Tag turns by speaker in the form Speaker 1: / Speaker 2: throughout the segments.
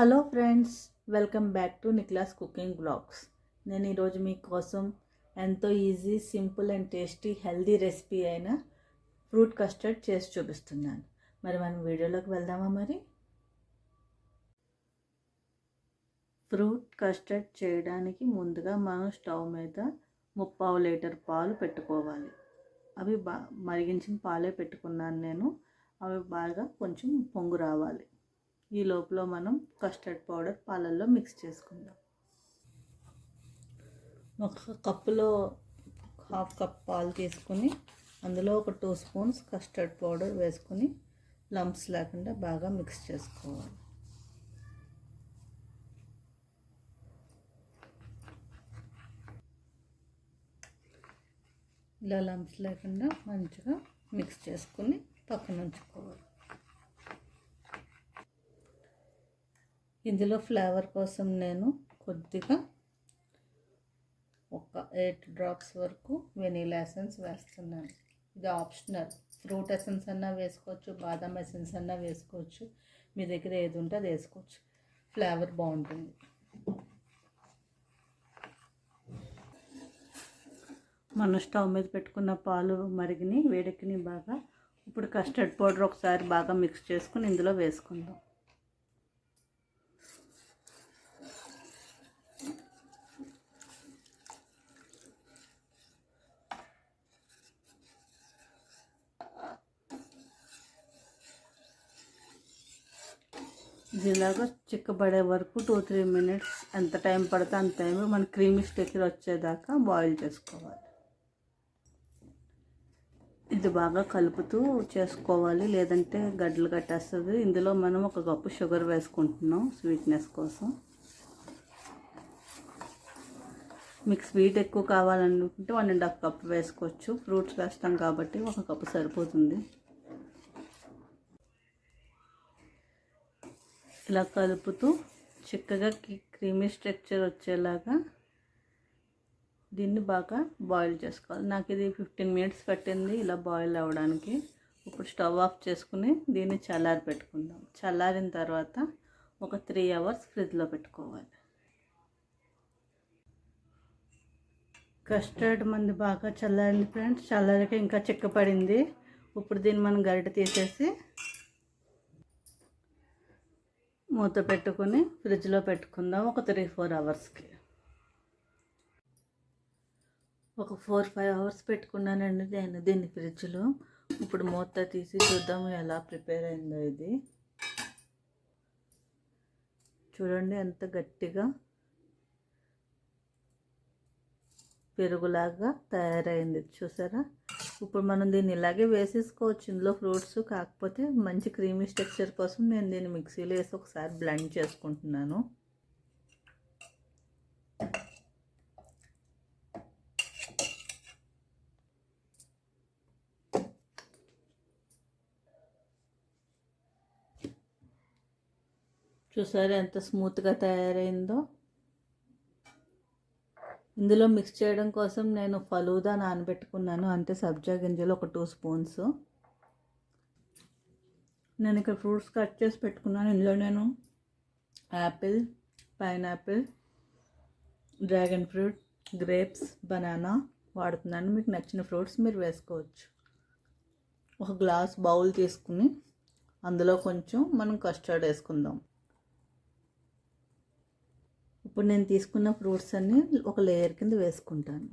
Speaker 1: Hello friends, welcome back to Niklas cooking blogs. నేను ఈరోజు మీకోసం ఎంతో easy, simple and tasty, healthy recipe అయిన ఫ్రూట్ కస్టర్డ్ చేసి చూపిస్తున్నాను. మరి మనం వీడియోలోకి వెళ్దామా? మరి ఫ్రూట్ కస్టర్డ్ చేయడానికి ముందుగా మనం స్టవ్ మీద 3/4 లీటర్ పాలు పెట్టుకోవాలి. అవి మరిగించిన పాలే పెట్టుకున్నాను నేను. అవి బాగా కొంచెం పొంగు రావాలి. ఈ లోపల మనం కస్టర్డ్ పౌడర్ పాలల్లో మిక్స్ చేసుకుందాం. ఒక కప్పులో 1/2 కప్ పాలు తీసుకుని అందులో ఒక 2 స్పూన్స్ కస్టర్డ్ పౌడర్ వేసుకుని లంప్స్ లేకుండా బాగా మిక్స్ చేసుకోవాలి. ఇలా లంప్స్ లేకుండా మంచిగా మిక్స్ చేసుకుని పక్కన ఉంచుకోవాలి. ఇందులో ఫ్లేవర్ కోసం నేను కొద్దిగా ఒక 8 డ్రాప్స్ వరకు వెనీలా ఎసెన్స్ వేస్తున్నాను. ఇది ఆప్షనల్. ఫ్రూట్ ఎసెన్స్ అన్నా వేసుకోవచ్చు, బాదం ఎసెన్స్ అన్నా వేసుకోవచ్చు. మీ దగ్గర ఏది ఉంటే అది వేసుకోవచ్చు. ఫ్లేవర్ బాగుంటుంది. మన స్టవ్ మీద పెట్టుకున్న పాలు మరిగిని వేడెక్కిని బాగా. ఇప్పుడు కస్టర్డ్ పౌడర్ ఒకసారి బాగా మిక్స్ చేసుకుని ఇందులో వేసుకుందాం. ఇది ఇలాగా చిక్కబడే వరకు 2-3 మినిట్స్, ఎంత టైం పడితే అంత టైం మన క్రీమీ స్టెక్చర్ వచ్చేదాకా బాయిల్ చేసుకోవాలి. ఇది బాగా కలుపుతూ చేసుకోవాలి, లేదంటే గడ్డలు కట్టేస్తుంది. ఇందులో మనం 1 కప్పు షుగర్ వేసుకుంటున్నాం స్వీట్నెస్ కోసం. మీకు స్వీట్ ఎక్కువ కావాలనుకుంటే 1.5 కప్పు వేసుకోవచ్చు. ఫ్రూట్స్ వేస్తాం కాబట్టి 1 కప్పు సరిపోతుంది. ఇలా కలుపుతూ చిక్కగా క్రీమీ స్ట్రక్చర్ వచ్చేలాగా దీన్ని బాగా బాయిల్ చేసుకోవాలి. నాకు ఇది 15 మినిట్స్ పట్టింది ఇలా బాయిల్ అవ్వడానికి. ఇప్పుడు స్టవ్ ఆఫ్ చేసుకుని దీన్ని చల్లారి పెట్టుకుందాం. చల్లారిన తర్వాత ఒక 3 అవర్స్ ఫ్రిడ్జ్లో పెట్టుకోవాలి. కస్టర్డ్ మంది బాగా చల్లారింది ఫ్రెండ్స్. చల్లారిక ఇంకా చిక్కపడింది. ఇప్పుడు దీన్ని మనం గరిటె తీసేసి మూత పెట్టుకుని ఫ్రిడ్జ్లో పెట్టుకుందాం ఒక 3-4 అవర్స్కి. ఒక 4-5 అవర్స్ పెట్టుకున్నానండి నేను దీన్ని ఫ్రిడ్జ్లో. ఇప్పుడు మూత తీసి చూద్దాము ఎలా ప్రిపేర్ అయిందో. ఇది చూడండి ఎంత గట్టిగా పెరుగులాగా తయారైంది, చూసారా? ఇప్పుడు మనం దీన్ని ఇలాగే వేసేసుకోవచ్చు ఇందులో ఫ్రూట్స్. కాకపోతే మంచి క్రీమీ టెక్స్చర్ కోసం నేను దీన్ని మిక్సీలో వేసి ఒకసారి బ్లెండ్ చేసుకుంటున్నాను. చూసారా ఎంత స్మూత్గా తయారైందో. ఇందులో మిక్స్ చేయడం కోసం నేను ఫలూదా నానబెట్టుకున్నాను, అంటే సబ్జా గింజలు ఒక 2 స్పూన్స్. నేను ఇక్కడ ఫ్రూట్స్ కట్ చేసి పెట్టుకున్నాను. ఇందులో నేను Apple, pineapple, dragon fruit, grapes, banana వాడుతున్నాను. మీకు నచ్చిన ఫ్రూట్స్ మీరు వేసుకోవచ్చు. ఒక గ్లాస్ బౌల్ తీసుకుని అందులో కొంచెం మనం కస్టర్డ్ వేసుకుందాం. ఇప్పుడు నేను తీసుకున్న ఫ్రూట్స్ అన్నీ ఒక లేయర్ కింద వేసుకుంటాను.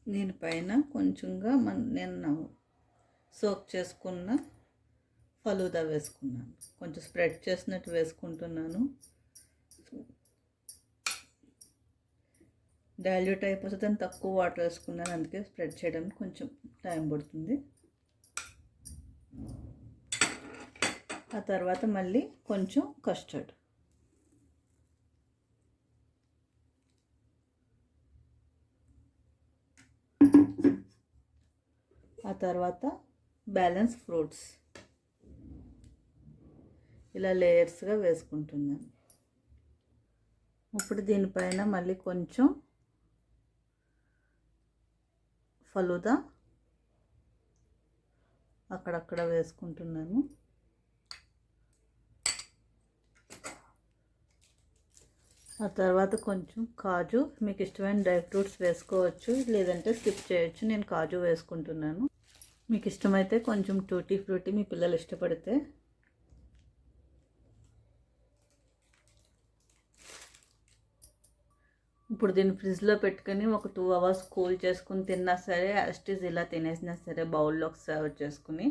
Speaker 1: దీనిపైన కొంచెంగా నేను సోక్ చేసుకున్న ఫలూదా వేసుకున్నాను. కొంచెం స్ప్రెడ్ చేసినట్టు వేసుకుంటున్నాను. డైల్యూట్ అయిపోతుంది అని తక్కువ వాటర్ వేసుకున్నాను, అందుకే స్ప్రెడ్ చేయడానికి కొంచెం టైం పడుతుంది. ఆ తర్వాత మళ్ళీ కొంచెం కస్టర్డ్. తర్వాత బ్యాలెన్స్ ఫ్రూట్స్ ఇలా లేయర్స్గా వేసుకుంటున్నాను. ఇప్పుడు దీనిపైన మళ్ళీ కొంచెం ఫలూదా అక్కడక్కడ వేసుకుంటున్నాను. ఆ తర్వాత కొంచెం కాజు, మీకు ఇష్టమైన డ్రై ఫ్రూట్స్ వేసుకోవచ్చు, లేదంటే స్కిప్ చేయొచ్చు. నేను కాజు వేసుకుంటున్నాను. మీకు ఇష్టమైతే కొంచెం టూటీ ఫ్రూటీ మీ పిల్లలు ఇష్టపడితే. ఇప్పుడు దీన్ని ఫ్రిడ్జ్లో పెట్టుకొని ఒక 2 hours కూల్ చేసుకుని తిన్నా సరే, అస్టిస్ ఇలా తినేసినా సరే, బౌల్లోకి సర్వ్ చేసుకుని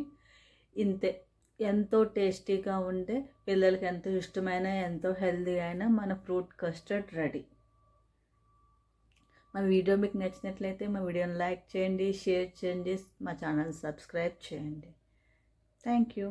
Speaker 1: ఇంతే. ఎంతో టేస్టీగా ఉండే, పిల్లలకి ఎంతో ఇష్టమైన, ఎంతో హెల్తీ అయిన మన ఫ్రూట్ కస్టర్డ్ రెడీ. మా వీడియో మీకు నచ్చినట్లయితే మా వీడియోని లైక్ చేయండి, షేర్ చేయండి, మా ఛానల్ సబ్స్క్రైబ్ చేయండి. Thank you.